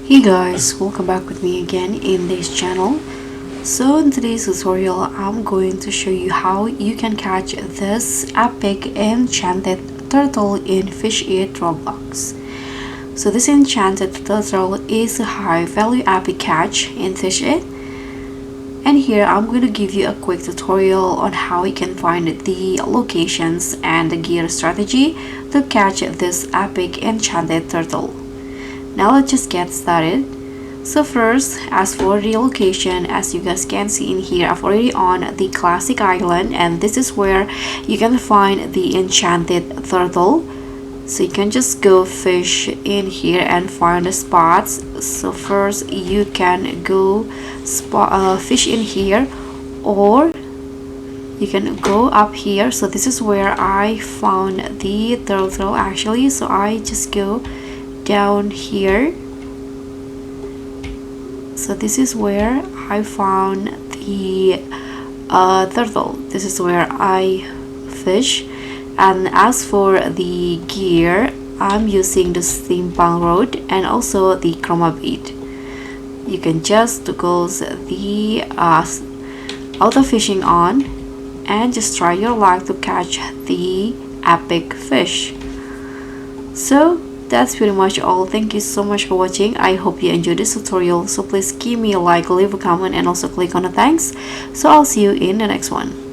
Hey guys, welcome back with me again in this channel. So in today's tutorial, I'm going to show you how you can catch this epic enchanted turtle in Fish It Roblox. So this enchanted turtle is a high value epic catch in Fish It. And here I'm going to give you a quick tutorial on how you can find the locations and the gear strategy to catch this epic enchanted turtle. Now let's just get started. So first, as for the location, as you guys can see in here, I've already on the classic island, and this is where you can find the enchanted turtle. So you can just go fish in here and find the spots. So first you can go fish in here, or you can go up here. So this is where I found the turtle actually, so I just go down here. So this is where I found the turtle. This is where I fish. And as for the gear, I'm using the steampunk rod and also the chroma bait. You can just close the auto fishing on and just try your luck to catch the epic fish. So that's pretty much all. Thank you so much for watching. I hope you enjoyed this tutorial. So please give me a like, leave a comment, and also click on the thanks. So I'll see you in the next one.